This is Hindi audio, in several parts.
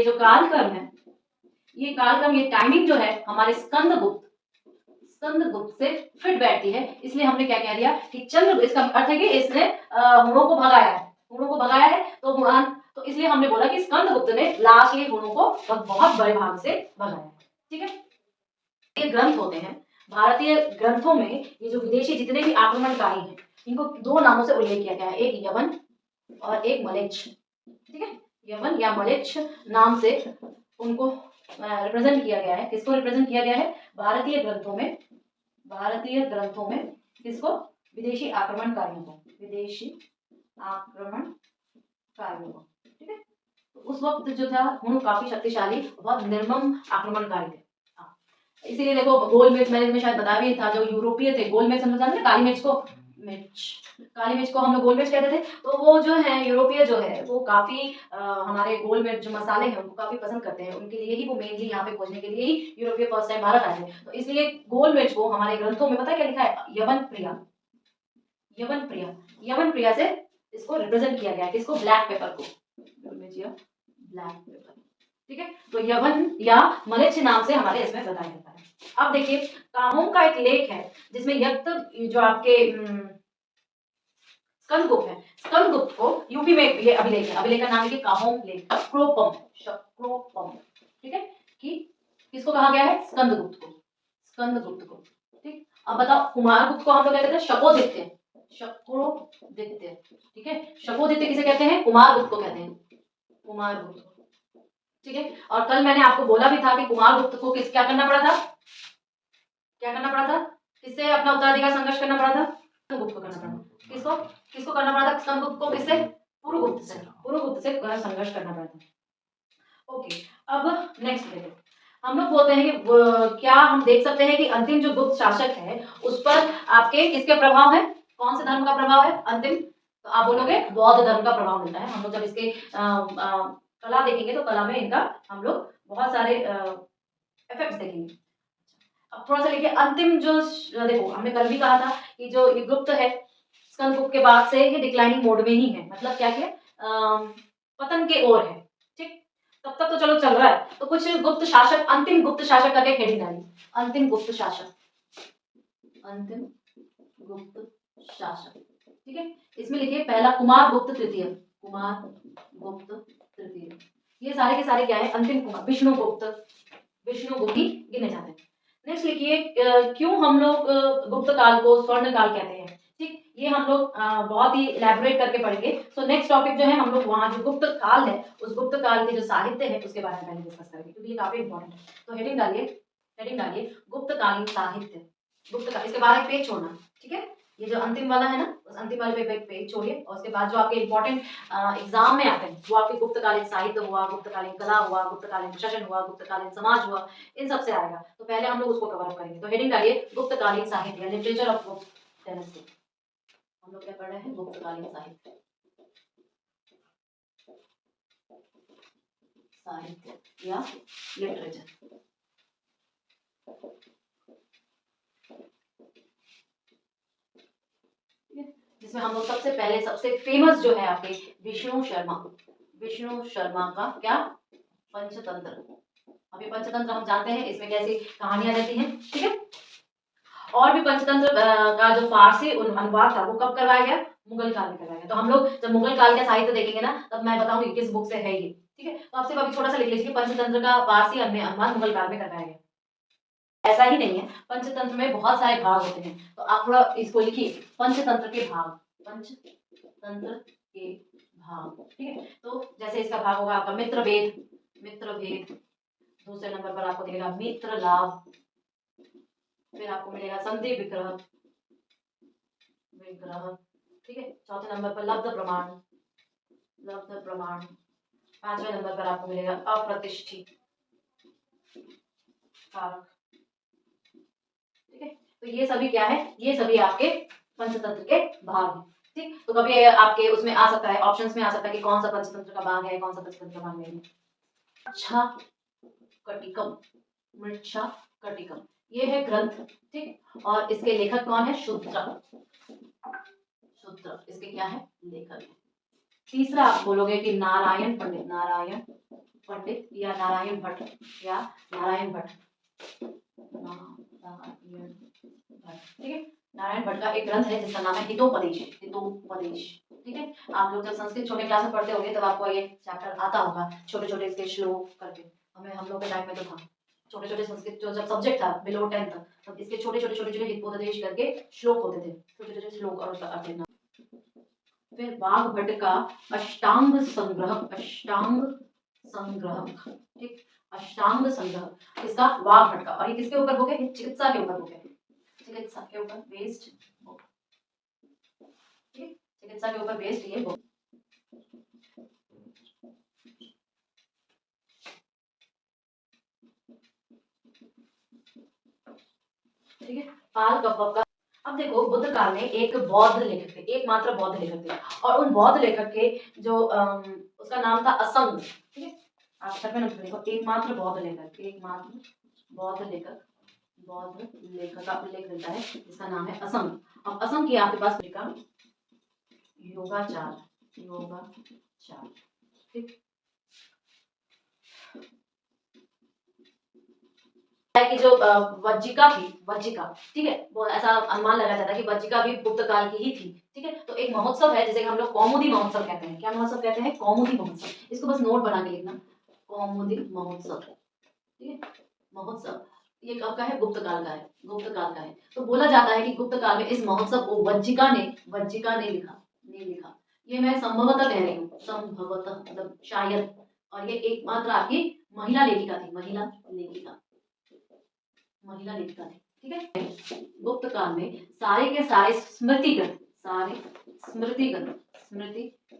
जो कालक्रम है, ये कालक्रम, ये टाइमिंग जो है हमारे स्कंदगुप्त से फिट बैठती है। इसलिए हमने क्या कह दिया कि चंद्र, इसका अर्थ है कि इसने हुणों को भगाया है, तो हुणान, तो इसलिए हमने बोला कि स्कंदगुप्त ने लास्ट ये हुणों को बहुत बड़े भाग से भगाया। ठीक है, ये ग्रंथ होते हैं भारतीय ग्रंथों में, ये जो विदेशी जितने भी आक्रमणकारी हैं इनको दो नामों से उल्लेख किया गया है, एक यवन और एक मलेच्छ। ठीक है, यवन या मलेच्छ नाम से उनको रिप्रेजेंट किया गया है। किसको रिप्रेजेंट किया गया है? भारतीय ग्रंथों में किसको? विदेशी आक्रमणकारियों को, ठीक है। तो उस वक्त जो था हुण काफी शक्तिशाली, बहुत निर्मम आक्रमणकारी थे। इसीलिए देखो गोलमेज, मैंने शायद बताया भी था, जो यूरोपीय थे, गोलमेज समझ जानते हैं, काली मिर्च को हम लोग गोलमेज कहते थे। तो वो जो है यूरोपीय जो है वो काफी हमारे गोलमेज जो मसाले हैं उनको काफी पसंद करते हैं, उनके लिए ही वो मेनली यहाँ पे खोजने के लिए ही यूरोपीय फर्स्ट टाइम भारत आए थे। तो इसलिए गोलमेज को हमारे ग्रंथों में पता है क्या लिखा है? यवन प्रिया से इसको रिप्रेजेंट किया गया है। किसको? ब्लैक पेपर को, ब्लैक पेपर। ठीक है, तो यवन या मलेच्छ नाम से हमारे इसमें बताया जाता है। अब देखिए, कामों का एक लेख है जिसमें यक्त जो आपके स्कंदगुप्त है, स्कंदगुप्त को यूपी में ये अभिलेख है, अभिलेख का नाम है कि कामों लेख, शक्रोपम। ठीक है, कि किसको कहा गया है? स्कंदगुप्त को। ठीक, अब बताओ, कुमारगुप्त को हम लोग कहते थे शकोदित्य। ठीक है, शकोदित्य किसे कहते हैं? कुमारगुप्त को कहते हैं, कुमारगुप्त। ठीक है, और कल मैंने आपको बोला भी था कि कुमारगुप्त को क्या करना पड़ा था? किससे अपना उत्तराधिकार संघर्ष करना पड़ा था? स्कंदगुप्त को करना पड़ा। किसको करना पड़ा था? स्कंदगुप्त को। किससे? पुरुगुप्त से संघर्ष करना पड़ा था। ओके, अब नेक्स्ट देखो, हम लोग बोलते हैं कि क्या हम देख सकते हैं कि अंतिम जो गुप्त शासक है उस पर आपके किसके प्रभाव है? कौन से धर्म का प्रभाव है अंतिम? तो आप बोलोगे बौद्ध धर्म का प्रभाव मिलता है। हम लोग जब इसके कला देखेंगे तो कला में इनका हम लोग बहुत सारे इफेक्ट्स देखेंगे। अब थोड़ा सा देखिए, अंतिम जो देखो, हमने कल भी कहा था कि जो ये गुप्त है, स्कंदगुप्त के बाद से ये डिक्लाइनिंग मोड में ही है, मतलब क्या किया, पतन के ओर है। ठीक, तब तक तो चलो चल रहा है। तो कुछ गुप्त शासक, अंतिम गुप्त शासक करके हेडिंग डाली, अंतिम गुप्त शासक। ठीक है, इसमें लिखिए पहला कुमारगुप्त तृतीय। ये सारे के सारे क्या है? अंतिम कुमार, विष्णुगुप्त ही गिने जाते हैं। नेक्स्ट लिखिए, क्यों हम लोग गुप्त काल को स्वर्ण काल कहते हैं। ठीक, ये हम लोग बहुत ही इलैबोरेट करके पढ़ेंगे। सो नेक्स्ट टॉपिक जो है, हम लोग वहाँ जो गुप्त काल है उस गुप्त काल के जो साहित्य है उसके बारे में पहले डिस्कस करेंगे, क्योंकि ये काफी इंपॉर्टेंट है। तो हेडिंग डालिए गुप्तकालीन साहित्य। गुप्त काल, इसके बाद एक पेज छोड़ना। ठीक है, ये जो अंतिम वाला है ना, उस अंतिम वाले पे पेज छोड़िए, और उसके बाद जो आपके इंपॉर्टेंट एग्जाम में आते हैं वो आपके गुप्तकालीन साहित्य हुआ, गुप्तकालीन कला हुआ, गुप्तकालीन प्रशासन हुआ, गुप्तकालीन समाज हुआ, इन सब से आएगा। तो पहले हम लोग उसको कवर अप करेंगे। तो हेडिंग डालिए गुप्तकालीन साहित्य, लिटरेचर ऑफ गुप्त डायनेस्टी। हम लोग क्या पढ़ रहे हैं? गुप्तकालीन साहित्य या लिटरेचर। जिसमें हम लोग सबसे पहले, सबसे फेमस जो है आपके विष्णु शर्मा का क्या? पंचतंत्र। अभी पंचतंत्र हम जानते हैं इसमें कैसी कहानियां रहती हैं। ठीक है, और भी पंचतंत्र का जो फारसी अनुवाद था वो कब करवाया गया? मुगल काल में करवाया गया। तो हम लोग जब मुगल काल का साहित्य देखेंगे ना, तब मैं बताऊंगी किस बुक से है ये। ठीक है, तो आपसे अभी थोड़ा सा लिख लीजिए, पंचतंत्र का फारसी अनुवाद मुगल काल में करवाया गया। ऐसा ही नहीं है, पंचतंत्र में बहुत सारे भाग होते हैं, तो आप थोड़ा इसको लिखिए, पंचतंत्र के भाग। ठीक है, तो जैसे इसका भाग होगा आपका मित्र भेद, दूसरे नंबर पर आपको दिखेगा मित्र लाभ, फिर आपको मिलेगा संधि विग्रह। ठीक है, चौथे नंबर पर लब्ध प्रमाण। पांचवें नंबर पर आपको मिलेगा अप्रतिष्ठित कारक। ठीक है, तो ये सभी क्या है? ये सभी आपके पंचतंत्र के भाग हैं। ठीक, तो कभी आपके उसमें आ सकता है, ऑप्शंस में आ सकता है कि कौन सा पंचतंत्र का भाग है, कौन सा पंचतंत्र का भाग नहीं है। मृच्छा कटिकम, ये है ग्रंथ। ठीक, और इसके लेखक कौन है? शूद्र, इसके क्या है? लेखक। तीसरा आप बोलोगे कि नारायण पंडित या नारायण भट्ट या नारायण भट्ट, नारायण भट्ट, ठीक है। नारायण भट्ट का एक ग्रंथ है जिसका नाम है हितोपदेश, हितोपदेश, ठीक है। आप लोग जब संस्कृत छोटे क्लास में पढ़ते होंगे तब आपको ये चैप्टर आता होगा, छोटे छोटे इसके श्लोक करके। हम लोग के टाइम में तो था छोटे छोटे संस्कृत जो जब सब्जेक्ट था बिलो 10 तक, तब इसके छोटे छोटे हितोपदेश करके श्लोक होते थे, छोटे छोटे श्लोक और उसका अर्थ लिखना। फिर वाघ भट्ट का अष्टांग संग्रह, अष्टांग संग्रह, ठीक, अष्टांग संग्रह इसका वाघ भट्ट का। और ये किसके ऊपर बुक है? चिकित्सा के ऊपर बुक है, चिकित्सा के ऊपर बेस्ड बुक, ठीक, चिकित्सा के ऊपर बेस्ड ये बुक। ठीक है, पाल कव्वप का। अब देखो बुद्ध काल में एक बौद्ध लेखक थे, एकमात्र बौद्ध लेखक थे, और उन बौद्ध लेखक के जो उसका नाम था असंग, ठीक है। आप छठवें नंबर देखो, एकमात्र बौद्ध लेखक, एकमात्र बौद्ध लेखक, बौद्ध लेखक का उल्लेख मिलता है जिसका नाम है असंग। अब असंग की आपके पास लिखा योगाचार, योगाचार, ठीक कि जो वज्जिका थी, वज्जिका, ठीक है, वो ऐसा अनुमान लगाया जाता है कि वज्जिका भी गुप्त काल की ही थी, ठीक है। तो एक महोत्सव है जिसे हम लोग कौमुदी महोत्सव कहते हैं। क्या महोत्सव कहते हैं? कौमुदी महोत्सव। इसको बस नोट बना के लिखना, कौमुदी महोत्सव, ठीक है। महोत्सव ये कब का है? गुप्त काल का है, गुप्त काल का है। तो बोला जाता है कि गुप्त काल में इस महोत्सव को वज्जिका ने लिखा। ये मैं संभवतः कह रही हूँ, संभवतः मतलब शायद। और ये एकमात्र आपकी महिला लेखिका थी, महिला लेखिका थी, ठीक है। गुप्त काल में सारे के सारे स्मृति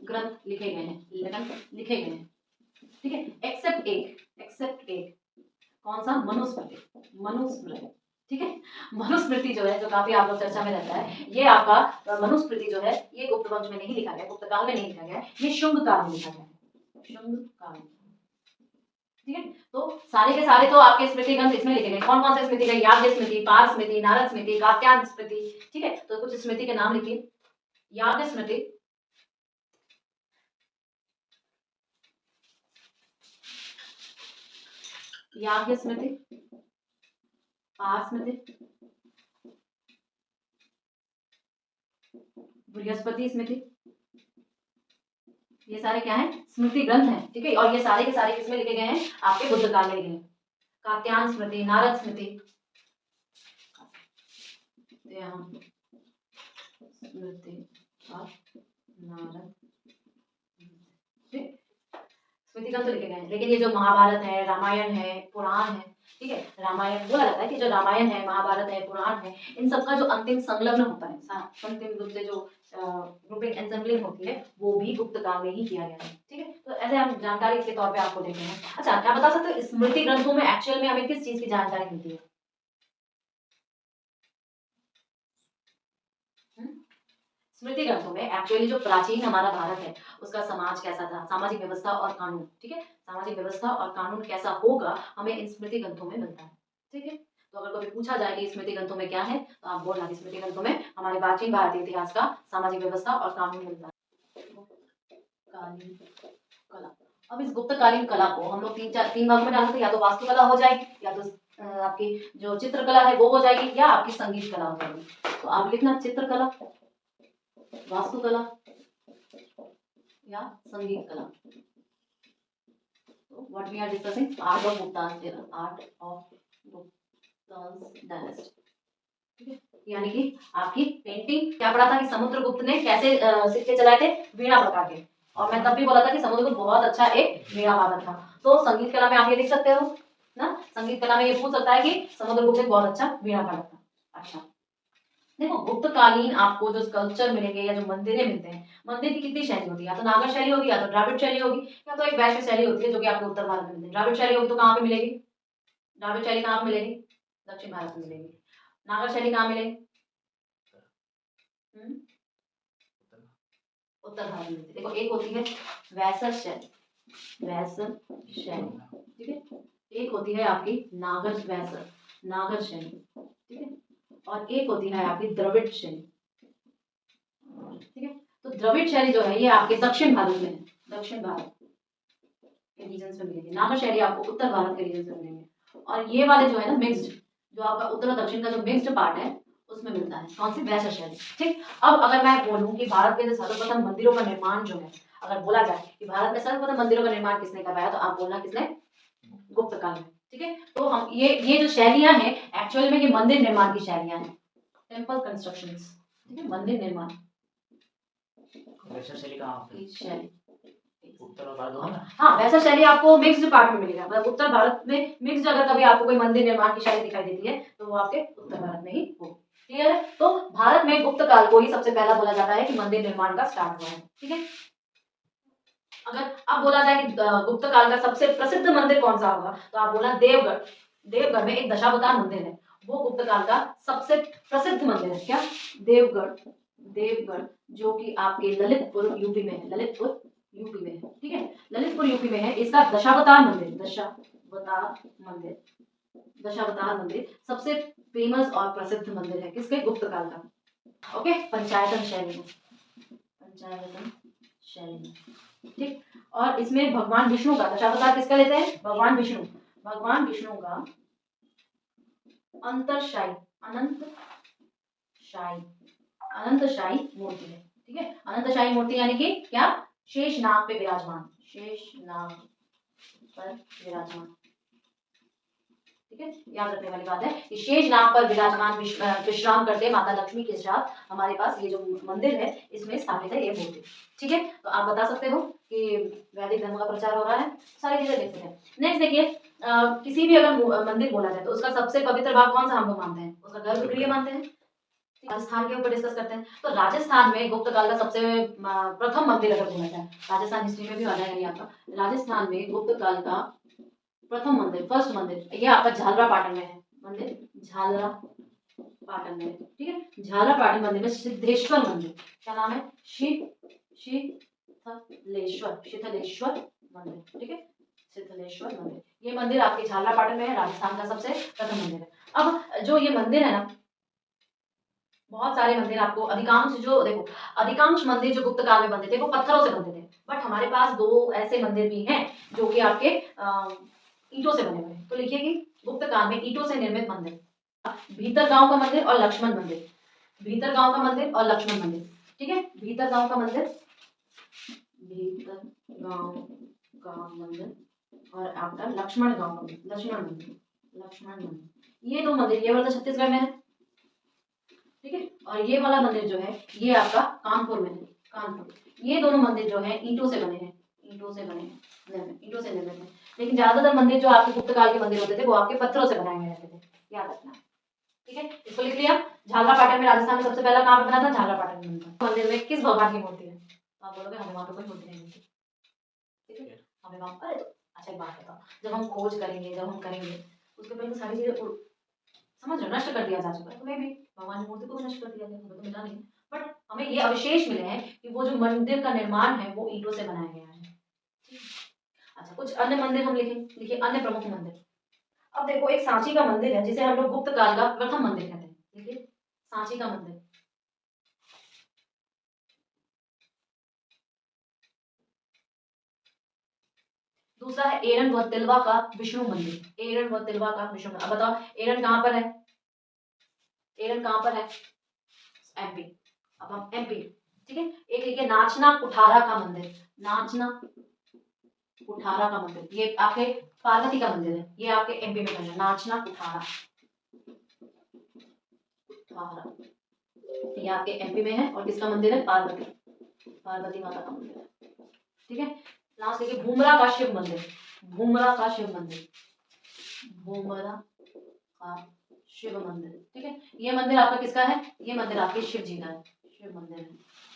ग्रंथ लिखे गए हैं, ठीक है, एक्सेप्ट एक, कौन सा? मनुस्मृति, ठीक है। मनुस्मृति जो है, जो काफी आप लोग चर्चा में रहता है, ये आपका मनुस्मृति जो है ये गुप्त वंश में नहीं लिखा गया, गुप्त काल में नहीं लिखा गया, ये शुंग काल में लिखा गया है, शुंग काल, ठीक है। तो सारे के सारे तो आपके स्मृति ग्रंथ इसमें लिखे गए। कौन कौन से स्मृति ग्रंथ? याज्ञ स्मृति, पार स्मृति, नारद स्मृति, कात्यायन स्मृति, ठीक है। तो कुछ स्मृति के नाम लिखिए। याज्ञ स्मृति, याज्ञ स्मृति, पार स्मृति, बृहस्पति स्मृति, ये सारे क्या है? स्मृति ग्रंथ हैं, ठीक है। और ये सारे के सारे किसमें लिखे गए हैं? आपके बुद्ध काल में लिखे हैं। कात्यायन स्मृति, नारद स्मृति, स्मृति और नारद, स्मृति ग्रंथ तो लिखे गए हैं। लेकिन ये जो महाभारत है, रामायण है, पुराण है, ठीक है, रामायण बोला जाता है कि जो रामायण है, महाभारत है, पुराण है, इन सबका जो अंतिम संलग्न होता है, अंतिम रूप से जो ग्रुपिंग एंसेंबलिंग होती है, वो भी गुप्त काल में ही किया गया है, ठीक है। तो ऐसे हम जानकारी के तौर पे आपको देते हैं। अच्छा, क्या बता सकते हो स्मृति ग्रंथों में एक्चुअल में हमें किस चीज की जानकारी मिलती है? स्मृति ग्रंथों में एक्चुअली जो प्राचीन हमारा भारत है उसका समाज कैसा था, सामाजिक व्यवस्था और कानून, ठीक है, सामाजिक व्यवस्था और कानून कैसा होगा हमें इन स्मृति ग्रंथों में मिलता है, ठीक है। तो अगर कभी पूछा जाए कि स्मृति ग्रंथों में क्या है, तो आप बोलना कि स्मृति ग्रंथों में हमारे प्राचीन भारतीय इतिहास का सामाजिक व्यवस्था और कानून मिलता है। कालीन कला। अब इस गुप्तकालीन कला को हम लोग तीन भागों में डाल सकते हैं, या तो वास्तुकला हो जाएगी, या तो आपकी जो चित्रकला है वो हो जाएगी, या आपकी संगीत कला हो जाएगी। तो आप लिखना चित्रकला, वास्तुकला या संगीत कला। तो what we are discussing? Art of Guptas era, art of Guptas dynasty, ठीक है। यानी कि आपकी पेंटिंग, क्या पढ़ा था कि समुद्रगुप्त ने कैसे सिक्के चलाए थे? वीणा प्रकार के। और मैं तब भी बोला था कि समुद्रगुप्त बहुत अच्छा एक वीणा वादक था। तो संगीत कला में आप ये लिख सकते हो ना, संगीत कला में ये पूछ सकता है कि समुद्रगुप्त एक बहुत अच्छा वीणा वादक था। अच्छा, देखो गुप्तकालीन आपको जो स्कल्पचर मिलेंगे या जो मंदिरें मिलते हैं, मंदिर की कितनी शैली होती है? या तो नागर शैली होगी, या तो द्राविड़ शैली होगी, या तो एक वैश्य शैली होती है जो कि आपके उत्तर भारत में मिलती है। द्राविड़ शैली होगी तो कहाँ पे मिलेगी? द्राविड़ शैली कहाँ पे मिलेगी? दक्षिण भारत में मिलेगी। नागर शैली कहाँ मिलेगी? उत्तर भारत में। देखो एक होती है वैश्य शैली, ठीक है, एक होती है आपकी नागर शैली, ठीक है, और एक होती है आपकी द्रविड़ शैली, ठीक है। तो द्रविड़ शैली जो है ये आपके दक्षिण भारत में है, दक्षिण भारत रीजन्स में मिलेंगे, नागर शैली आपको उत्तर भारत के रीजन में मिलेंगे, और ये वाले जो है ना मिक्स्ड, जो आपका उत्तर और दक्षिण का जो मिक्स्ड पार्ट है उसमें मिलता है। कौन सी? वैश्य शैली। ठीक। अब अगर मैं बोलूं कि भारत के सर्वप्रथम मंदिरों का निर्माण जो है, अगर बोला जाए कि भारत में सर्वप्रथम मंदिरों का निर्माण किसने करवाया, तो आप बोलना किसने? गुप्त काल में। ठीक है। तो हम ये जो शैलियां हैं एक्चुअल में ये मंदिर निर्माण की शैलियां हैं, टेम्पल कंस्ट्रक्शंस। ठीक है, मंदिर निर्माण वैश्य शैली कहाँ पे? शैली उत्तर और भारत दोनों में? हाँ, वैसा शैली आपको मिक्स्ड पार्ट में मिलेगा, मतलब उत्तर भारत में मिक्स्ड अगर कभी आपको कोई मंदिर निर्माण की शैली दिखाई देती है तो वो आपके उत्तर भारत में ही हो। क्लियर है? तो भारत में गुप्त काल को ही सबसे पहला बोला जाता है कि मंदिर निर्माण का स्टार्ट हुआ है। ठीक है। अगर अब बोला जाए कि गुप्त काल का सबसे प्रसिद्ध मंदिर कौन सा होगा, तो आप बोला देवगढ़। देवगढ़ में एक दशावतार मंदिर है, वो गुप्त काल का सबसे प्रसिद्ध मंदिर है। क्या? देवगढ़। देवगढ़ जो कि आपके ललितपुर यूपी में है, ललितपुर यूपी में है। ठीक है, ललितपुर यूपी में है। इसका दशावतार मंदिर, दशावतार मंदिर, दशावतार मंदिर सबसे फेमस और प्रसिद्ध मंदिर है किसके? गुप्त काल का। ओके, पंचायतन शैली में, पंचायतन शैली में। ठीक। और इसमें भगवान विष्णु का दशावतार किसका लेते हैं? भगवान विष्णु, भगवान विष्णु का अंतरशाही, अनंतशाही, अनंतशाही मूर्ति है। ठीक है, अनंतशाही मूर्ति यानी कि क्या? शेष नाग पे विराजमान, शेष नाग पर विराजमान। ठीक है, याद रखने वाली बात है कि शेष नाग पर विराजमान विश्राम करते माता लक्ष्मी के साथ हमारे पास ये जो मंदिर है इसमें स्थापित है ये मूर्ति। ठीक है, तो आप बता सकते हो कि वैदिक धर्म का प्रचार हो रहा है, सारी चीजें देखते हैं। नेक्स्ट देखिए, किसी भी अगर मंदिर बोला जाए तो उसका सबसे पवित्र भाग कौन सा हम लोग मानते हैं? उसका गर्भगृह मानते हैं। राजस्थान के ऊपर डिस्कस करते हैं, तो राजस्थान में गुप्त काल का सबसे प्रथम मंदिर अगर बोला जाए, राजस्थान हिस्ट्री में भी आ जाएगा ये आपका, राजस्थान में गुप्त काल का प्रथम मंदिर, फर्स्ट मंदिर, ये आपका झालरा पाटन में है, मंदिर झालरा पाटन में। ठीक है, झालरा पाटन मंदिर में सिद्धेश्वर मंदिर, क्या नाम है? शीतलेश्वर, शीतलेश्वर मंदिर। ठीक है, शीतलेश्वर मंदिर, ये मंदिर आपके झालरा पाटन में है, राजस्थान का सबसे प्रथम मंदिर है। अब जो ये मंदिर है ना, बहुत सारे मंदिर आपको, अधिकांश जो देखो, अधिकांश मंदिर जो गुप्त काल में बनते थे वो पत्थरों से बनते थे, बट हमारे पास दो ऐसे मंदिर भी हैं जो कि आपके ईंटों से बने हुए हैं। तो लिखिए कि गुप्त काल में ईंटों से निर्मित मंदिर, भीतर गांव का मंदिर और लक्ष्मण मंदिर, भीतर गांव का मंदिर और लक्ष्मण मंदिर। ठीक है, भीतर गांव का मंदिर, भीतर गांव का मंदिर और आपका लक्ष्मण गांव का मंदिर, लक्ष्मण मंदिर, लक्ष्मण मंदिर, ये दो मंदिर, ये वाला तो छत्तीसगढ़ में है। ठीक है, और ये वाला मंदिर जो है ये आपका कानपुर में है, कानपुर। ये दोनों मंदिर जो है ईंटों से बने हैं, ईंटों से बने हैं, ईंटों से निर्मित है। लेकिन ज्यादातर मंदिर जो आपके गुप्त काल के मंदिर होते थे वो आपके पत्थरों से बनाए गए रहते थे, याद रखना। ठीक है, इसको लिख लिया। झालरा पाटन में, राजस्थान में सबसे पहला कहाँ पे बना था? झालरा पाटन में बना। मंदिर में किस भगवान की मूर्ति है? तो आप बोलोगे हमें वहां पे कोई मूर्ति नहीं मिलती। ठीक है, हमें वहां पर, अच्छा एक बात बताओ, जब हम खोज करेंगे, जब हम करेंगे, उसके पहले तो सारी चीजें समझ रहे हो, नष्ट कर दिया जा चुका है, तो मैं भी भगवान की मूर्ति को भी नष्ट कर दिया गया, हमें तो मिला नहीं, बट हमें ये अवशेष मिले हैं कि वो जो मंदिर का निर्माण है वो ईंटों से बनाया गया है। अच्छा, कुछ अन्य मंदिर हम लिखें, लिखिए अन्य प्रमुख मंदिर। अब देखो, एक सांची का मंदिर है जिसे हम लोग गुप्त काल का प्रथम मंदिर कहते हैं। देखिए, सांची का मंदिर, दूसरा है एरन व तिलवा का विष्णु मंदिर, एरन व तिलवा का विष्णु मंदिर। अब बताओ एरन कहाँ पर है? एरन कहाँ पर है? एमपी। अब हम एमपी। ठीक है, एक लिखिए नाचना कुठारा का मंदिर, नाचना कुठारा का मंदिर, ये आपके पार्वती का मंदिर है, ये आपके एमपी में बना, नाचना कुठारा, कुठारा, ये आपके एमपी में है। और किसका मंदिर है? पार्वती, पार्वती माता का मंदिर है। ठीक है, लास्ट देखिए भूमरा का शिव मंदिर, भूमरा का शिव मंदिर, भूमरा का शिव मंदिर। ठीक है, ये मंदिर आपका किसका है? ये मंदिर आपके शिव जी का है, शिव मंदिर है।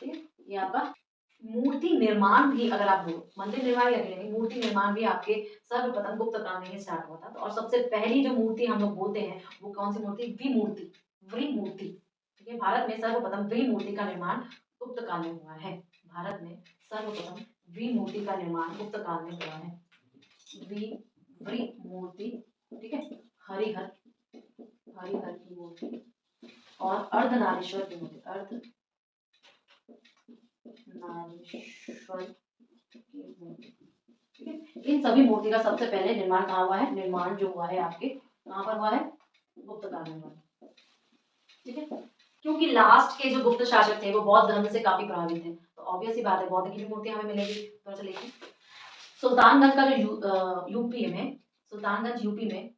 ठीक है, ये आपका मूर्ति निर्माण भी, अगर आप बोलो मंदिर निर्माण या नहीं, मूर्ति निर्माण भी आपके सर्वप्रथम गुप्त काल में ही स्टार्ट हुआ था। तो और सबसे पहली जो मूर्ति हम लोग बोलते हैं वो कौन सी मूर्ति? विमूर्ति, वृमूर्ति। ठीक है, भारत में सर्वप्रथम विमूर्ति का निर्माण गुप्त काल में हुआ है, भारत में सर्वप्रथम विमूर्ति का निर्माण गुप्त काल में हुआ है, वृमूर्ति। ठीक है, हरिहर, हरिहर की मूर्ति और अर्धनारीश्वर की मूर्ति, अर्धनारीश्वर की मूर्ति। ठीक है, इन सभी मूर्ति का सबसे पहले निर्माण कहाँ हुआ है? निर्माण जो हुआ है आपके कहाँ पर हुआ है? गुप्त काल में हुआ है। ठीक है, क्योंकि लास्ट के जो गुप्त शासक थे वो बौद्ध धर्म से काफी प्रभावित थे, तो ऑब्वियस ही बात है बौद्ध की भी मूर्तियां हमें मिलेगी। तो चलिए सुल्तानगंज का जो यूपी में, सुल्तानगंज यूपी में,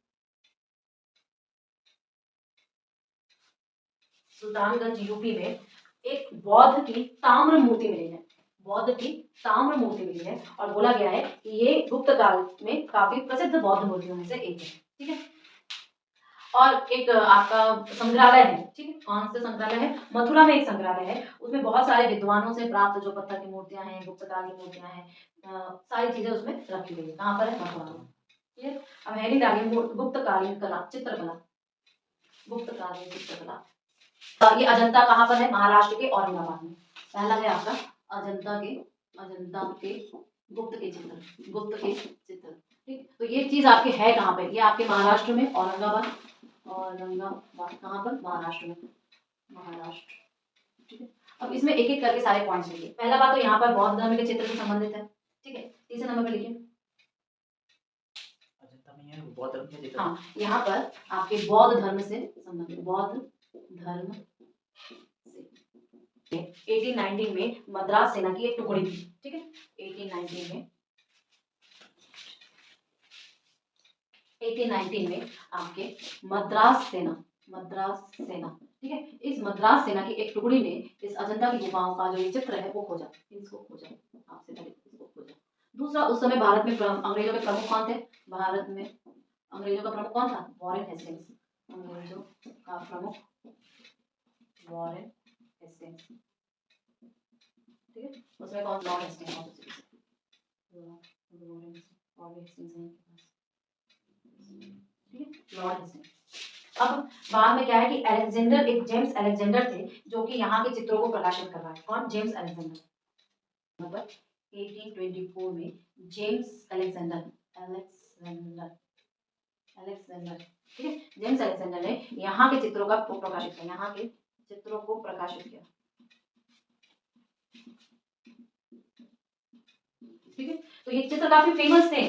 सुल्तानगंज यूपी में एक बौद्ध की ताम्र मूर्ति मिली है, बौद्ध की ताम्र मूर्ति मिली है, और बोला गया है कि ये गुप्त काल में काफी प्रसिद्ध बौद्ध मूर्तियों में से एक है। ठीक है, और एक आपका संग्रहालय है। ठीक है, कौन से संग्रहालय है? मथुरा में एक संग्रहालय है, उसमें बहुत सारे विद्वानों से प्राप्त जो पत्थर की मूर्तियां हैं, गुप्त काल की मूर्तियां हैं, सारी चीजें उसमें रखी गई है। कहाँ पर है? मथुरा में। ठीक है, अब हेडिंग डालिए गुप्तकालीन कला, चित्रकला, गुप्तकालीन चित्रकला। ये अजंता कहाँ पर है? महाराष्ट्र के औरंगाबाद में। पहला है आपका अजंता के गुप्त के चित्र, गुप्त के चित्र। ठीक, तो ये चीज आपके है कहाँ पे? ये आपके महाराष्ट्र में, औरंगाबाद, औरंगाबाद कहाँ पर? महाराष्ट्र में, महाराष्ट्र। ठीक है, अब इसमें एक एक करके सारे पॉइंट्स लिखिए। पहला बात तो यहाँ पर बौद्ध धर्म के चित्र से संबंधित है। ठीक है, तीसरे नंबर पे लिखिए। बौद्ध धर्म के चित्र। हाँ, यहाँ पर आपके बौद्ध धर्म से संबंधित, बौद्ध धर्म से 1819 में मद्रास सेना की एक टुकड़ी थी। ठीक है, 1819 में आपके मद्रास सेना, ठीक है, इस मद्रास सेना की एक टुकड़ी ने इस अजंता की गुफाओं का जो ये चित्र है वो खोजा, इसको खोजा, आपसे पहले इसको खोजा। दूसरा, उस समय भारत में अंग्रेजों के प्रमुख कौन थे? भारत में अंग्रेजों का प्रमुख कौन था? Warren Hastings. अंग्रेजों का प्रमुख वॉरेन हेस्टिंग्स। ठीक है, उसमें कौन? Lord Hastings. Lord Hastings. अब बाद में क्या है कि अलेक्जेंडर, एक जेम्स अलेक्जेंडर थे जो कि यहाँ के चित्रों को प्रकाशित करवाए। कौन? James Alexander. मतलब 1824 में जेम्स अलेक्जेंडर, ठीक है, जेम्स अलेक्जेंडर ने यहाँ के चित्रों का प्रकाशित किया, यहाँ के चित्रों को प्रकाशित किया। ठीक है, तो ये चित्र काफी फेमस थे,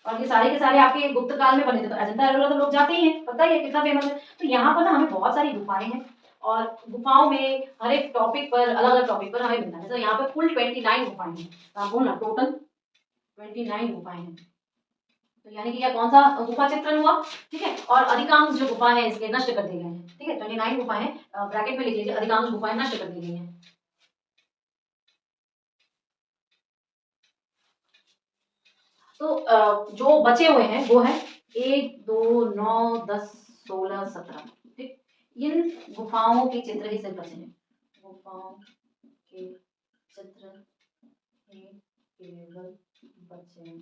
और ये सारे के सारे आपके गुप्त काल में बने थे। तो अजंता एलोरा तो लोग जाते ही हैं, पता ही है कितना फेमस है। तो यहाँ पर ना हमें बहुत सारी गुफाएं हैं, और गुफाओं में हर एक टॉपिक पर, अलग अलग टॉपिक पर हमें मिलता है। तो यहाँ पे कुल 29 गुफाएं हैं। आप बोलना टोटल 29 गुफाएं हैं। तो यानी कि यह कौन सा गुफा चित्रण हुआ? ठीक है, और अधिकांश जो गुफा है इसके नष्ट कर दिए गए हैं। ठीक है, 29 गुफाएं हैं, ब्रैकेट में लिख लीजिए, अधिकांश गुफाएं नष्ट कर दी गई हैं। तो जो बचे हुए हैं वो है 1, 2, 9, 10, 16, 17। ठीक, इन गुफाओं के चित्र ही सिर्फ बचे हैं, गुफाओं के चित्र ही केवल बचे हैं।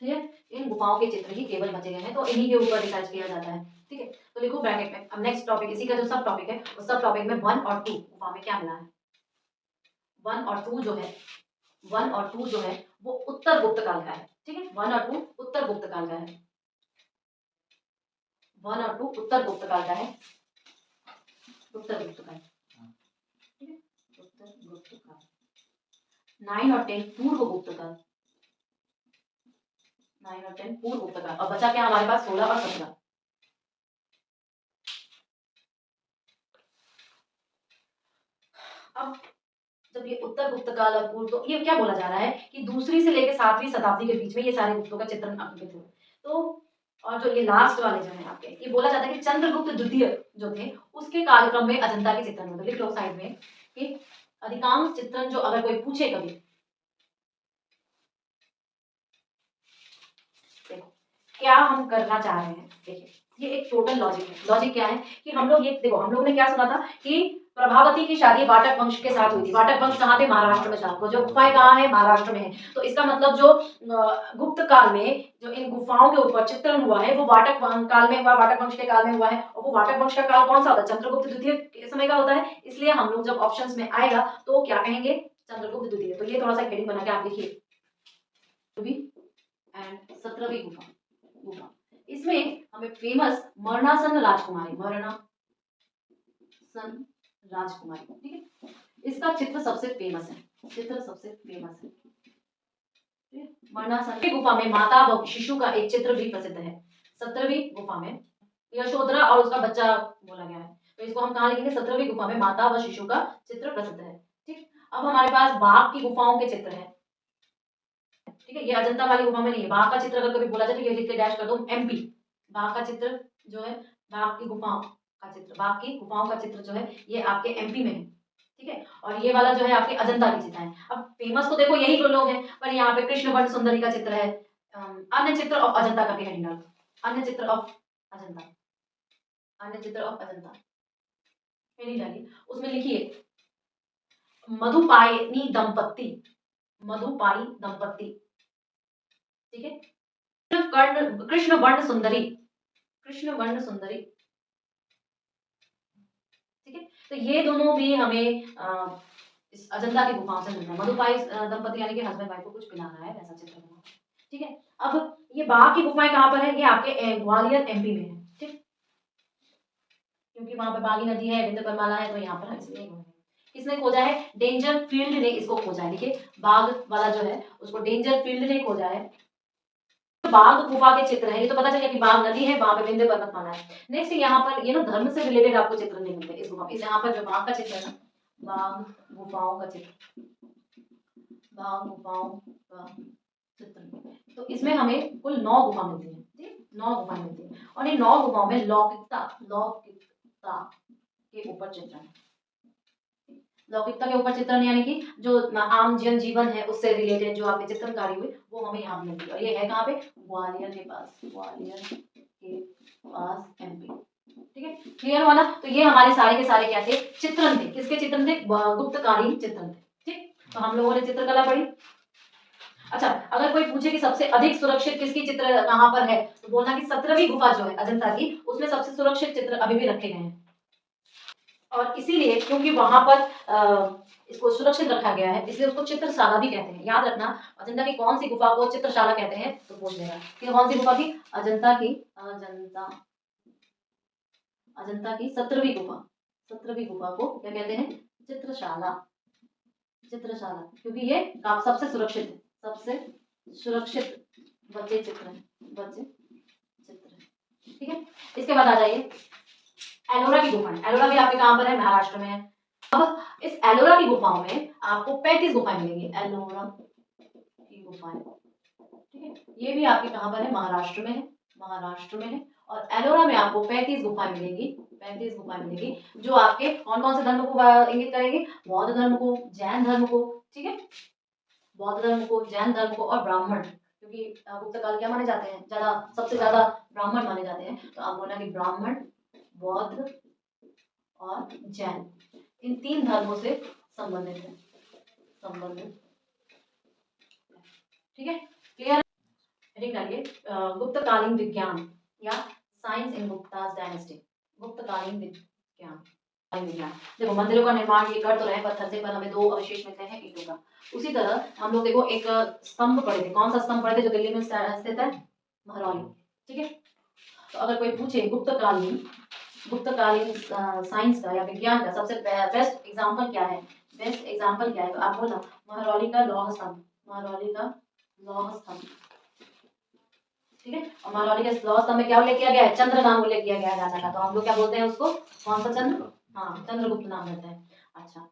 ठीक है, इन गुफाओं के चित्र ही केवल बचे गए हैं, तो इन्हीं के ऊपर रिसर्च किया जाता है। ठीक है, तो लिखो ब्रैकेट में। अब नेक्स्ट टॉपिक, इसी का जो सब टॉपिक है उस सब टॉपिक में 1 और 2 गुफा में क्या मिला है? 1 और 2 जो है, 1 और 2 जो है वो उत्तर गुप्त काल का है। ठीक है, 1 और 2 उत्तर गुप्त काल का है, 1 और 2 उत्तर गुप्त काल का है, उत्तर गुप्त काल। ठीक है, उत्तर गुप्त काल। 9 और 10 पूर्व गुप्त काल, 9 और 10 पूर्व गुप्त काल। और बचा क्या हमारे पास? 16 और 17। अब जब ये उत्तर गुप्त काल और पूर्व, तो ये क्या बोला जा रहा है कि दूसरी से लेकर 7वीं शताब्दी के बीच में ये सारे गुप्तों का चित्रण अंकित हुआ। तो और जो ये लास्ट वाले जो है आपके, ये बोला जाता है कि चंद्रगुप्त द्वितीय जो थे उसके कालक्रम में अजंता के चित्रण होते। लिख लो साइड में कि अधिकांश चित्रण जो, अगर कोई पूछे कभी, देखो क्या हम करना चाह रहे हैं। देखिए, ये एक टोटल लॉजिक है। लॉजिक क्या है कि हम लोग, ये देखो हम लोगों ने क्या सुना था कि प्रभावती की शादी वाटक वंश के साथ हुई थी। वाटक वंश कहाँ थे? महाराष्ट्र में था। वो जो गुफाएं कहाँ है? महाराष्ट्र में है। तो इसका मतलब जो गुप्त काल में जो इन गुफाओं के ऊपर चित्रण हुआ है वो वाटक काल में हुआ, वाटक वंश के काल में हुआ है। और वो वाटक वंश का काल कौन सा होता है? चंद्रगुप्त द्वितीय के समय का होता है। इसलिए हम लोग जब ऑप्शंस में आएगा तो क्या कहेंगे? चंद्रगुप्त द्वितीय। तो ये थोड़ा सा हेडिंग बना के आप लिखिए, एंड 17वीं गुफा। इसमें हमें फेमस मरणासन राजकुमारी, मरणासन राजकुमारी, ठीक है, इसका चित्र सबसे फेमस है, चित्र सबसे फेमस है। वर्णासन गुफा में माता व शिशु का एक चित्र भी प्रसिद्ध है। 17वीं गुफा में यशोधरा और उसका बच्चा बोला गया है, तो इसको हम कहाँ लिखेंगे? 17वीं गुफा में माता व शिशु का चित्र प्रसिद्ध है। ठीक, अब हमारे पास बाघ की गुफाओं के चित्र हैं। ठीक है, ये अजंता वाली गुफा में नहीं है। बाघ का चित्र अगर कभी बोला जाए तो ये लिख के डैश कर दो MP। बाघ का चित्र जो है, बाघ की गुफाओं का चित्र, बाघ की गुफाओं का चित्र जो है ये आपके MP में है। ठीक है, और ये वाला जो है आपके अजंता की चित्र है। अब फेमस तो देखो यही लोग हैं, पर यहाँ पे कृष्ण वर्ण सुंदरी का चित्र है। अन्य चित्र ऑफ अजंता करके हेडिंग डालो, अन्य चित्र ऑफ अजंता, अन्य चित्र ऑफ अजंता हेडिंग डालिए। उसमें लिखिए मधुपायनी दंपत्ति, मधुपाई दंपत्ति। ठीक है, कृष्ण वर्ण सुंदरी, कृष्ण वर्ण सुंदरी। ठीक है, तो ये दोनों भी हमें इस अजंता की गुफाओं से मिलते हैं। मधुपाई दंपति यानी कि हस्बैंड वाइफ को कुछ पिलाना है, वैसा चित्र बना। ठीक है, अब ये बाघ की गुफाएं कहाँ पर है? ये आपके ग्वालियर MP में है। ठीक, क्योंकि वहां पे बागी नदी है, विंध्य परमाला है, तो यहाँ पर इसलिए किसने खोजा है? डेंजर फील्ड ने इसको खोजा है। देखिए बाघ वाला जो है उसको डेंजर फील्ड ने खोजा है। बाघ गुफा के चित्र है, ये तो पता चल गया कि बाघ नदी है, वहां पे विंध्य पर्वतमाला है। नेक्स्ट यहाँ पर ये ना धर्म से रिलेटेड आपको चित्र नहीं मिलते इस गुफा, इस यहाँ पर जो बाघ का चित्र है ना, बाघ गुफाओं का चित्र, बाघ गुफाओं का चित्र, तो इसमें हमें कुल 9 गुफा मिलती है। ठीक, 9 गुफा मिलती है, और इन 9 गुफाओं में लौकिकता, लौकिकता के ऊपर चित्रण, लौकिकता के ऊपर चित्रण यानी कि जो आम जन जीवन है उससे रिलेटेड जो आपकी चित्रकारी हुई वो हमें यहाँ मिलती है। और ये है कहाँ पे? ग्वालियर के पास, ग्वालियर के पास MP। ठीक है, क्लियर हुआ ना? तो ये हमारे सारे के सारे क्या थे? चित्रण थे। किसके चित्रण थे? गुप्तकालीन चित्रण थे। ठीक, तो हम लोगों ने चित्रकला पढ़ी। अच्छा, अगर कोई पूछे कि सबसे अधिक सुरक्षित किसकी चित्र कहाँ पर है, तो बोलना कि 17वीं गुफा जो है अजंता की, उसमें सबसे सुरक्षित चित्र अभी भी रखे गए हैं। और इसीलिए क्योंकि वहां पर इसको सुरक्षित रखा गया है, इसलिए उसको चित्रशाला भी कहते हैं। याद रखना, अजंता की कौन सी गुफा को चित्रशाला कहते हैं, तो पूछ लेगा कि कौन सी गुफा थी? अजंता की, अजंता की 17वीं गुफा, 17वीं गुफा को क्या कहते हैं? चित्रशाला, चित्रशाला, क्योंकि ये सबसे सुरक्षित है, सबसे सुरक्षित बच्चे चित्र है, बच्चे चित्र। ठीक है, इसके बाद आ जाइए एलोरा की गुफाएं। एलोरा भी आपके कहां पर है? महाराष्ट्र में है। अब इस एलोरा की गुफाओं में आपको 35 गुफाएं मिलेंगी, एलोरा की गुफाएं। ठीक है, ये भी आपके कहां पर है? महाराष्ट्र में है, महाराष्ट्र में है। और एलोरा में आपको 35 गुफाएं मिलेंगी, 35 गुफाएं मिलेंगी, जो आपके कौन कौन से धर्म को इंगित करेंगे? बौद्ध धर्म को, जैन धर्म को। ठीक है, बौद्ध धर्म को, जैन धर्म को और ब्राह्मण, क्योंकि गुप्त काल क्या माने जाते हैं? ज्यादा, सबसे ज्यादा ब्राह्मण माने जाते हैं, तो आप बोलना कि ब्राह्मण, बौद्ध और जैन, इन 3 धर्मों से संबंधित है, संबंधित। ठीक है, क्लियर? हेडिंग डालिए गुप्तकालीन विज्ञान या साइंस इन गुप्तास डायनेस्टी, गुप्तकालीन विज्ञान, विज्ञान। देखो मंदिरों का निर्माण ये कर तो रहे पत्थर से, पर हमें 2 अवशेष मिलते हैं ईंटों का। उसी तरह हम लोग देखो एक स्तंभ पढ़े थे। कौन सा स्तंभ पढ़े थे जो दिल्ली में स्थित है? महरौली। ठीक है, तो अगर कोई पूछे गुप्तकालीन, गुप्तकालीन साइंस का या विज्ञान का सबसे बेस्ट एग्जांपल क्या है, बेस्ट एग्जांपल क्या है, तो आप बोलना महरौली का लौह स्तंभ, महरौली का लौह स्तंभ। ठीक है, और महरौली के लौह स्तंभ में क्या उल्लेख किया गया है? चंद्र नाम उल्लेख किया गया है राजा का, तो हम लोग क्या बोलते हैं उसको? कौन सा चंद्र? हाँ, चंद्रगुप्त नाम रहता है। अच्छा,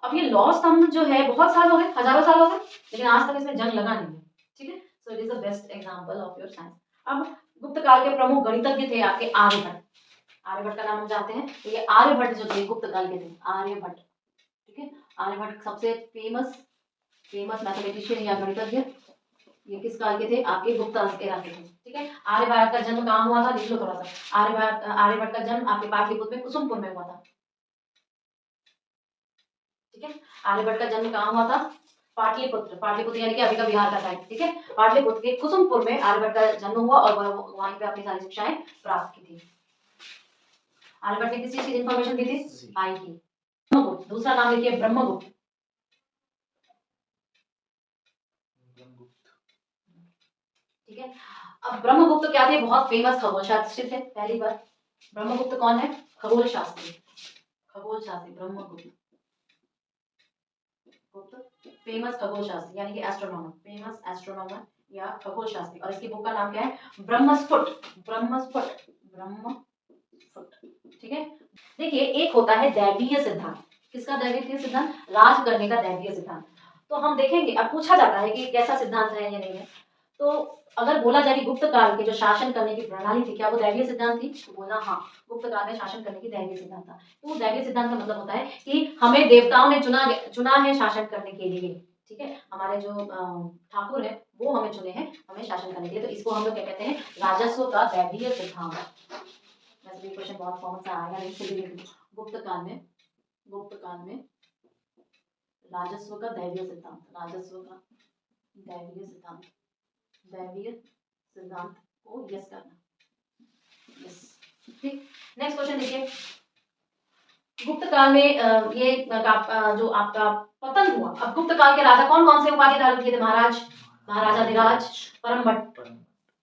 अब ये लौह स्तंभ जो है बहुत साल हो गए, हजारों साल हो गए, लेकिन आज तक इसमें जंग लगा नहीं है। ठीक है, so it is the best example of your science. अब गुप्त काल के प्रमुख गणितज्ञ थे आपके आर्यभट्ट, आर्यभट्ट का नाम हम जानते हैं, तो ये आर्यभट्ट जो थे गुप्त काल के थे, आर्यभट्ट। ठीक है, आर्यभट्ट सबसे फेमस मैथमेटिशियन या गणितज्ञ, ये किस काल के थे? आपके गुप्त एरा के थे। ठीक है, आर्यभट्ट का जन्म कहाँ हुआ था? लिख लो थोड़ा सा। आर्यभट्ट का जन्म आपके पाटलिपुत्र में कुसुमपुर में हुआ था। ठीक है, आर्यभट्ट का जन्म कहाँ हुआ था? पाटलिपुत्र, पाटलिपुत्र यानी कि अभी का बिहार का साइड। ठीक है, पाटलिपुत्र के कुसुमपुर में आर्यभट्ट का जन्म हुआ और वहीं पे अपनी सारी शिक्षाएं प्राप्त की थी। आर्यभट्ट ने किस चीज की इंफॉर्मेशन दी थी? पाई की। ब्रह्मगुप्त, दूसरा नाम लिखिए ब्रह्मगुप्त। ठीक है, अब ब्रह्मगुप्त क्या थे? बहुत फेमस खगोल शास्त्री थे। पहली बार ब्रह्मगुप्त कौन है? खगोल शास्त्री, खगोल शास्त्री ब्रह्मगुप्त। गुप्त फेमस खगोल शास्त्री यानी कि एस्ट्रोनॉमर, फेमस एस्ट्रोनॉमर या खगोल शास्त्री। और इसकी बुक का नाम क्या है? ब्रह्मस्फुट, ब्रह्मस्फुट, ब्रह्मस्फुट। ठीक है। देखिए एक होता है दैवीय सिद्धांत। किसका दैवीय सिद्धांत? राज करने का दैवीय सिद्धांत। तो हम देखेंगे, अब पूछा जाता है कि कैसा सिद्धांत है या नहीं है। तो अगर बोला जाए कि गुप्त काल के जो शासन करने की प्रणाली थी, क्या वो दैवीय सिद्धांत थी? तो बोलना हाँ, गुप्त काल में शासन करने की दैवीय सिद्धांत था। तो दैवीय सिद्धांत का मतलब होता है कि हमें देवताओं ने चुना है शासन करने के लिए। ठीक है, हमारे जो ठाकुर है वो हमें चुने हैं हमें शासन करने के लिए। तो इसको हम लोग क्या कहते हैं? राजस्व का दैवीय सिद्धांत। वैसे भी क्वेश्चन बहुत कॉमन सा आएगा, लेकिन फिर भी गुप्त काल में राजस्व का दैवीय सिद्धांत, राजस्व का दैवीय सिद्धांत, दैवीय सिद्धांत को यस करना। यस, ठीक। नेक्स्ट क्वेश्चन देखिए, गुप्त काल में जो आपका पतन हुआ, अब गुप्त काल के राजा कौन कौन से उपाधि धारण किए थे? महाराज, महाराजाधिराज, परम भट्ट।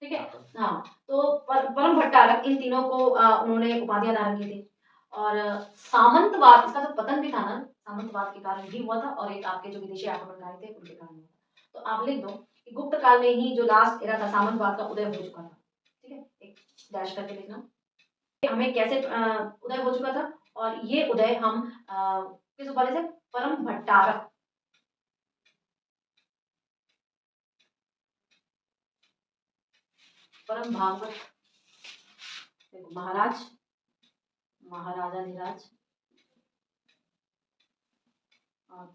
ठीक है, हाँ। तो परम भट्टारक, इन तीनों को उन्होंने उपाधियां धारण की थी। और सामंतवाद, इसका जो पतन भी था ना, सामंतवाद के कारण भी हुआ था, और एक आपके जो विदेशी आक्रमणकारी थे उनके कारण हुआ था। तो आप लिख दो कि गुप्त काल में ही जो लास्ट एरा था, सामंतवाद का उदय हो चुका था। ठीक है, एक डैश करके लिखना। हमें कैसे उदय हो चुका था, और ये उदय हम किस उपाधि से? परम भट्टारक, परम भागवत, महाराज, महाराजाधिराज और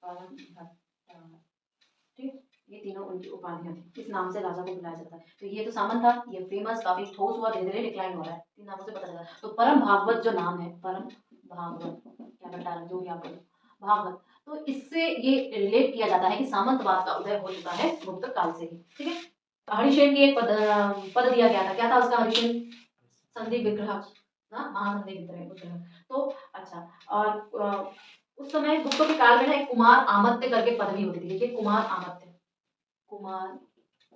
परम भट्टारक। ठीक, ये तीनों उनकी उपाधियां थी, इस नाम से राजा को बुलाया जाता है। तो ये तो सामंत था, ये फेमस, काफी ठोस हुआ, धीरे धीरे डिक्लाइन हो रहा है, तीन नामों से पता चला। तो परम भागवत जो नाम है, परम भागवत, क्या भट्टारक, जो भी आप बोलो, भागवत। तो इससे ये रिलेट किया जाता है कि सामंतवाद का उदय हो चुका है गुप्त काल से ही। ठीक है। हरिशेन की एक पद दिया गया था, क्या था उसका? हरिशेन संधि विग्रह, महासंधि विग्रह। तो अच्छा, और उस समय गुप्तों के काल में ना एक कुमार आमत्य करके पदवी होती थी। देखिए, कुमार आमत्य, कुमार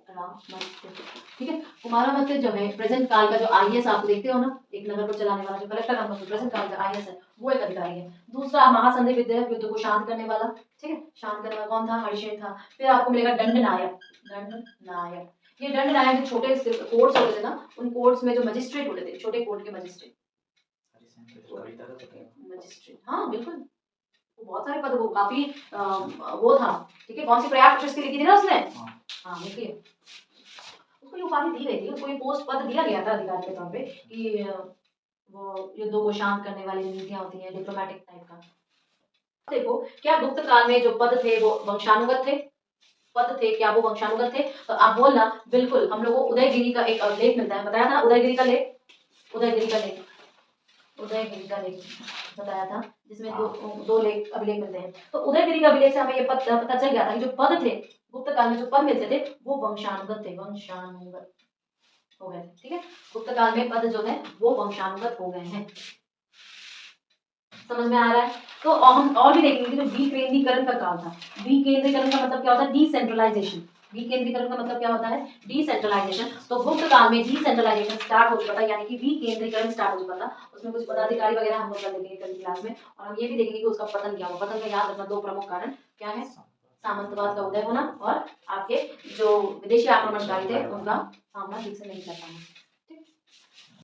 रामत्य। ठीक है, कुमारामत्य जो है प्रेजेंट काल का जो आईएएस आप देखते हो ना, एक नगर को चलाने वाला जो कलेक्टर का मतलब प्रेजेंट काल का आईएएस है, वो एक अधिकारी है। दूसरा महासंधि विद्या, युद्ध को शांत करने वाला। ठीक है, शांत करने वाला कौन था? हरिशेन था। फिर आपको मिलेगा दंड नायक, दंड नायक। ये दंड नायक जो छोटे कोर्ट्स होते थे ना, उन कोर्ट्स में जो मजिस्ट्रेट होते थे, छोटे कोर्ट के मजिस्ट्रेट, मजिस्ट्रेट, हाँ बिल्कुल, बहुत सारे पद, वो काफी वो था। ठीक है, कौन सी प्रयाग प्रशस्ति लिखी थी ना उसने? हाँ देखिए, उसको ये उपाधि दी गई थी, उसको ये पोस्ट पद दिया गया था अधिकारी के तौर पे कि वो युद्धों को शांत करने वाली जो नीतियां होती हैं, डिप्लोमेटिक टाइप का। देखो, क्या गुप्त काल में जो पद थे वो वंशानुगत थे? पद थे, क्या वो वंशानुगत थे? तो आप बोलना बिल्कुल। हम लोग को उदयगिरी का एक लेख मिलता है, बताया था उदयगिरी का लेख, उदयगिरी का लेख, उदयगिरी का लेख बताया था, जिसमें दो लेख अभिलेख मिलते हैं। तो उदयगिरी का अभिलेख से हमें ये पता चल गया था कि जो पद थे गुप्त काल में, जो पद मिलते थे वो वंशानुगत थे, वंशानुगत हो गए थे। ठीक है, गुप्त काल में पद जो है वो वंशानुगत हो गए हैं। समझ में आ रहा है? तो हम और भी देखेंगे कि जो विकेंद्रीकरण का काल था, विकेंद्रीकरण का मतलब क्या होता है? डिसेंट्रलाइजेशन। विकेंद्रीकरण का मतलब क्या होता है? डिसेंट्रलाइजेशन। तो गुप्त काल में डिसेंट्रलाइजेशन स्टार्ट हो चुका था, यानी कि विकेंद्रीकरण स्टार्ट हो चुका था। उसमें कुछ पदाधिकारी वगैरह हम लोग देखेंगे कल की क्लास में, और हम ये भी देखेंगे कि उसका पतन क्या हुआ। पतन का याद रखना, दो प्रमुख कारण क्या है? सामंतवाद का उदय होना, और आपके जो विदेशी आक्रमणकारी थे उनका सामना ठीक से नहीं कर पाना।